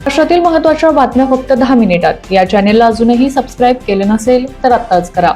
महाराष्ट्रातील महत्त्वाच्या बातम्या फक्त 10 मिनिटात. या चॅनेलला अजूनही सबस्क्राईब केले नसेल तर आत्ताच करा.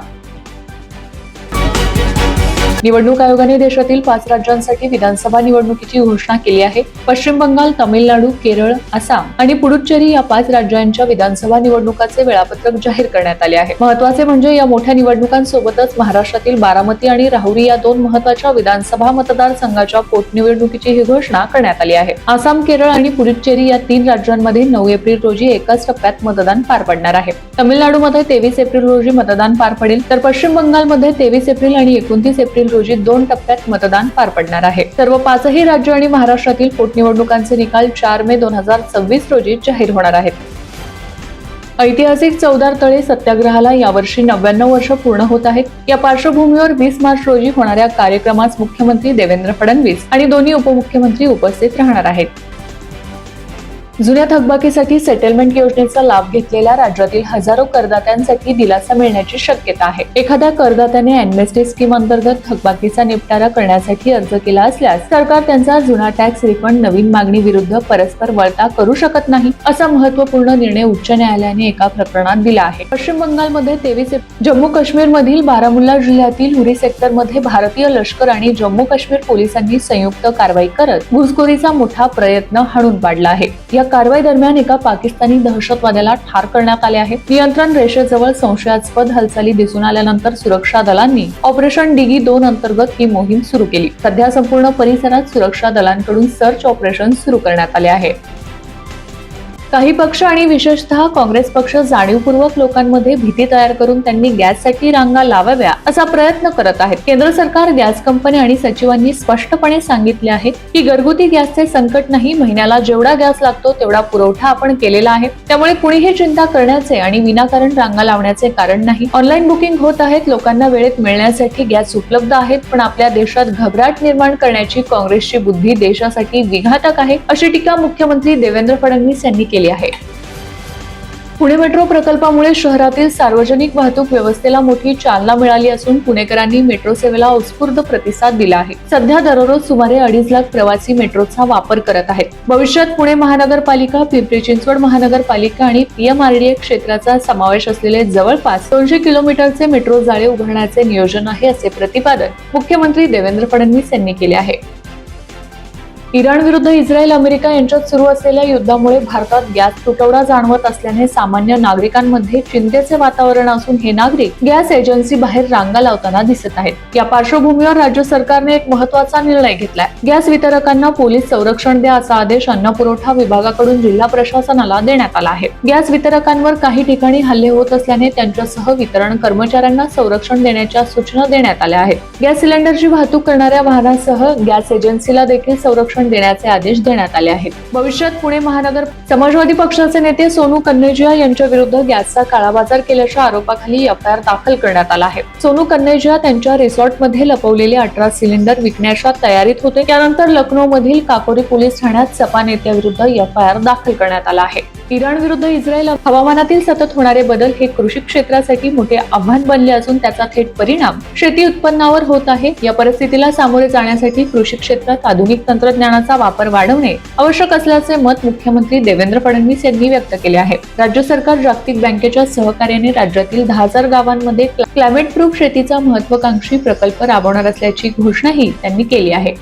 निवडणूक आयोगाने देशातील 5 राज्यांसाठी विधानसभा निवडणुकीची घोषणा केली आहे. पश्चिम बंगाल, तामिळनाडू, केरळ, आसाम आणि पुडुच्चेरी या 5 राज्यांच्या विधानसभा निवडणुकाचे वेळापत्रक जाहीर करण्यात आले आहे. महत्त्वाचे म्हणजे या मोठ्या निवडणुकांसोबतच महाराष्ट्रातील बारामती आणि राहुरी या 2 महत्त्वाच्या विधानसभा मतदारसंघाच्या पोटनिवडणुकीचीही घोषणा करण्यात आली आहे. आसाम, केरळ आणि पुडुच्चेरी या 3 राज्यांमध्ये 9 एप्रिल रोजी एकाच टप्प्यात मतदान पार पडणार आहे. तामिळनाडूमध्ये 23 एप्रिल रोजी मतदान पार पडेल, तर पश्चिम बंगालमध्ये 23 एप्रिल आणि 29 एप्रिल रोजी 2 टप्प्यात मतदान पार पडणार आहे. सर्व 5ही राज्य आणि महाराष्ट्रातील पोटनिवडणुकांचे निकाल 4 मे 2026 रोजी जाहीर होणार आहेत. ऐतिहासिक चवदार तळे सत्याग्रहाला यावर्षी 99 वर्ष पूर्ण होत आहेत. या पार्श्वभूमीवर 20 मार्च रोजी होणाऱ्या कार्यक्रमास मुख्यमंत्री देवेंद्र फडणवीस आणि दोन्ही उपमुख्यमंत्री उपस्थित राहणार आहेत. जुन्या थकबाकीसाठी सेटलमेंट योजनेचा लाभ घेतलेल्या राज्यातील हजारो करदात्यांसाठी दिलासा मिळण्याची शक्यता आहे. एखाद्या करदात्याने एनएमएसटी स्कीम अंतर्गत थकबाकीचा निपटारा करण्यासाठी अर्ज केला असल्यास सरकार त्यांचा जुना टॅक्स रिफंड नवीन मागणी विरुद्ध परस्पर वळता करू शकत नाही, असा महत्त्वपूर्ण निर्णय उच्च न्यायालयाने एका प्रकरणात दिला आहे. पश्चिम बंगालमध्ये 23 जम्मू काश्मीर मधील बारामुल्ला जिल्ह्यातील उरी सेक्टरमध्ये भारतीय लष्कर आणि जम्मू काश्मीर पोलिसांनी संयुक्त कारवाई करत घुसखोरीचा मोठा प्रयत्न हाणून पाडला आहे. या कारवाई दरम्यान एका पाकिस्तानी दहशतवाद्याला ठार करण्यात आले आहे. नियंत्रण रेषेजवळ संशयास्पद हालचाली दिसून आल्यानंतर सुरक्षा दलांनी ऑपरेशन डिगी 2 अंतर्गत ही मोहीम सुरू केली. सध्या संपूर्ण परिसरात सुरक्षा दलांकडून सर्च ऑपरेशन सुरू करण्यात आले आहे. काही पक्ष आणि विशेषतः काँग्रेस पक्ष जाणीवपूर्वक लोकांमध्ये भीती तयार करून त्यांनी गॅससाठी रांगा लावाव्या असा प्रयत्न करत आहेत. केंद्र सरकार, गॅस कंपनी आणि सचिवांनी स्पष्टपणे सांगितले आहे की घरगुती गॅसचे संकट नाही. महिन्याला जेवढा गॅस लागतो तेवढा पुरवठा आपण केलेला आहे. त्यामुळे कुणीही चिंता करण्याचे आणि विनाकारण रांगा लावण्याचे कारण नाही. ऑनलाईन बुकिंग होत आहेत, लोकांना वेळेत मिळण्यासाठी गॅस उपलब्ध आहेत, पण आपल्या देशात घबराट निर्माण करण्याची काँग्रेसची बुद्धी देशासाठी विघातक आहे, अशी टीका मुख्यमंत्री देवेंद्र फडणवीस यांनी केली आहे. पुणे मेट्रो प्रकल्पामुळे शहरातील सार्वजनिक वाहतूक व्यवस्थेला मोठी चालना मिळाली असून पुणेकरांनी मेट्रो सेवेला उत्स्फूर्त प्रतिसाद दिला आहे. सध्या दररोज सुमारे 2.5 लाख प्रवासी मेट्रोचा वापर करत आहेत. भविष्यात पुणे महानगरपालिका, पिंपरी चिंचवड महानगरपालिका आणि पीएमआरडीए क्षेत्राचा समावेश असलेले जवळपास 200 किलोमीटरचे मेट्रो जाळे उभारण्याचे नियोजन आहे, असे प्रतिपादन मुख्यमंत्री देवेंद्र फडणवीस यांनी केले आहे. इराण विरुद्ध इस्रायल, अमेरिका यांच्यात सुरू असलेल्या युद्धामुळे भारतात गॅस तुटवडा जाणवत असल्याने सामान्य नागरिकांमध्ये चिंतेचे वातावरण असून हे नागरिक गॅस एजन्सी बाहेर रांगा लावताना दिसत आहेत. या पार्श्वभूमीवर राज्य सरकारने एक महत्त्वाचा निर्णय घेतलाय. गॅस वितरकांना पोलीस संरक्षण द्या असा आदेश अन्न पुरवठा विभागाकडून जिल्हा प्रशासनाला देण्यात आला आहे. गॅस वितरकांवर काही ठिकाणी हल्ले होत असल्याने त्यांच्यासह वितरण कर्मचाऱ्यांना संरक्षण देण्याच्या सूचना देण्यात आल्या आहेत. गॅस सिलेंडरची वाहतूक करणाऱ्या वाहनासह गॅस एजन्सीला देखील संरक्षण देण्याचे आदेश देण्यात आले आहेत. भविष्यात पुणे महानगर समाजवादी पक्षाचे नेते सोनू कन्नेजिया यांच्या विरुद्ध गॅसचा काळाबाजार केल्याच्या आरोपाखाली एफआयआर दाखल करण्यात आला आहे. सोनू कन्नेजिया त्यांच्या रिसॉर्टमध्ये लपवलेले 18 सिलेंडर विकण्याच्या तयारीत होते. त्यानंतर लखनौ मधील काकोरी पोलीस ठाण्यात सपा नेत्याविरुद्ध एफआयआर दाखल करण्यात आला आहे. इराण विरुद्ध इस्रायल, हवामानातील सतत होणारे बदल हे कृषी क्षेत्रासाठी मोठे आव्हान बनले असून त्याचा थेट परिणाम शेती उत्पन्नावर होत आहे. या परिस्थितीला सामोरे जाण्यासाठी कृषी क्षेत्रात आधुनिक तंत्रज्ञानाचा वापर वाढवणे आवश्यक असल्याचे मत मुख्यमंत्री देवेंद्र फडणवीस यांनी व्यक्त केले आहे. राज्य सरकार जागतिक बँकेच्या सहकार्याने राज्यातील 10,000 गावांमध्ये क्लायमेट प्रूफ शेतीचा महत्त्वाकांक्षी प्रकल्प राबवणार असल्याची घोषणाही त्यांनी केली आहे.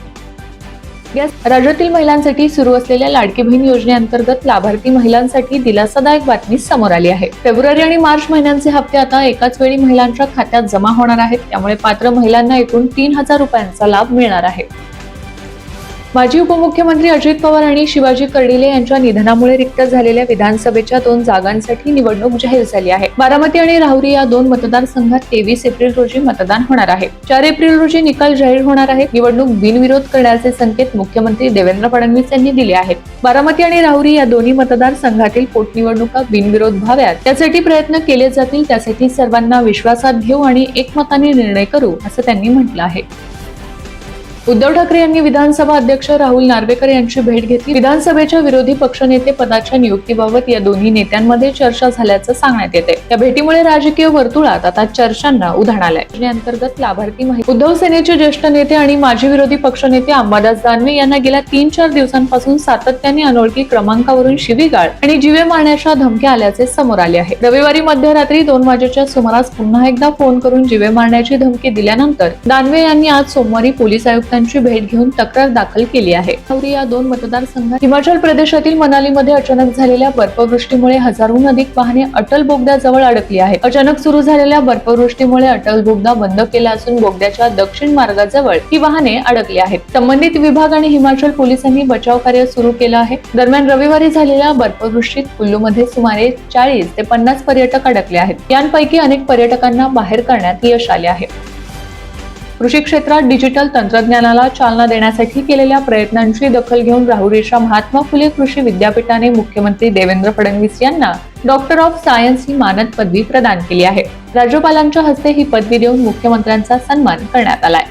राज्यातील महिलांसाठी सुरू असलेल्या लाडकी बहीण योजनेअंतर्गत लाभार्थी महिलांसाठी दिलासादायक बातमी समोर आली आहे. फेब्रुवारी आणि मार्च महिन्यांचे हप्ते आता एकाच वेळी महिलांच्या खात्यात जमा होणार आहेत. त्यामुळे पात्र महिलांना एकूण 3,000 रुपयांचा लाभ मिळणार आहे. माजी उपमुख्यमंत्री अजित पवार आणि शिवाजी कर्डिले यांच्या निधनामुळे रिक्त झालेल्या विधानसभेच्या 2 जागांसाठी निवडणूक जाहीर झाली आहे. बारामती आणि राहुरी या 2 मतदारसंघात 23 एप्रिल रोजी मतदान होणार आहे. 4 एप्रिल रोजी निकाल जाहीर होणार आहे. निवडणूक बिनविरोध करण्याचे संकेत मुख्यमंत्री देवेंद्र फडणवीस यांनी दिले आहेत. बारामती आणि राहुरी या दोन्ही मतदारसंघातील पोटनिवडणुका बिनविरोध व्हाव्यात, त्यासाठी प्रयत्न केले जातील. त्यासाठी सर्वांना विश्वासात घेऊ आणि एकमताने निर्णय करू, असं त्यांनी म्हटलं आहे. उद्धव ठाकरे यांनी विधानसभा अध्यक्ष राहुल नार्वेकर यांची भेट घेतली. विधानसभेच्या विरोधी पक्षनेते पदाच्या नियुक्तीबाबत या दोन्ही नेत्यांमध्ये चर्चा झाल्याचं सांगण्यात येते. या भेटीमुळे राजकीय वर्तुळात आता चर्चांना उधाण आलंय. योजनेअंतर्गत लाभार्थी माहिती उद्धव सेनेचे ज्येष्ठ नेते आणि माजी विरोधी पक्षनेते अंबादास दानवे यांना गेल्या 3-4 दिवसांपासून सातत्याने अनोळखी क्रमांकावरून शिवीगाळ आणि जीवे मारण्याच्या धमक्या आल्याचे समोर आले आहे. रविवारी मध्यरात्री 2 वाजेच्या सुमारास पुन्हा एकदा फोन करून जीवे मारण्याची धमकी दिल्यानंतर दानवे यांनी आज सोमवारी पोलीस आयुक्तांची भेट घेऊन तक्रार दाखल केली आहे. या 2 मतदारसंघात हिमाचल प्रदेशातील मनालीमध्ये अचानक झालेल्या बर्फवृष्टीमुळे हजारोहून अधिक वाहने अटल बोगद्याजवळ अडकली आहेत. अचानक सुरू झालेल्या बर्फवृष्टीमुळे अटल बोगदा बंद केला असून बोगद्याच्या दक्षिण मार्गाजवळ ही वाहने अडकली आहेत. संबंधित विभाग आणि हिमाचल पोलिसांनी बचाव कार्य सुरू केलं आहे. दरम्यान रविवारी झालेल्या बर्फवृष्टीत कुल्लूमध्ये सुमारे 40 ते 50 पर्यटक अडकले आहेत. यांपैकी अनेक पर्यटकांना बाहेर करण्यात यश आले आहे. कृषी क्षेत्रात डिजिटल तंत्रज्ञानाला चालना देण्यासाठी केलेल्या प्रयत्नांची दखल घेऊन राहुरीच्या महात्मा फुले कृषी विद्यापीठाने मुख्यमंत्री देवेंद्र फडणवीस यांना डॉक्टर ऑफ सायन्स ही मानद पदवी प्रदान केली आहे. राज्यपालांच्या हस्ते ही पदवी देऊन मुख्यमंत्र्यांचा सन्मान करण्यात आलाय.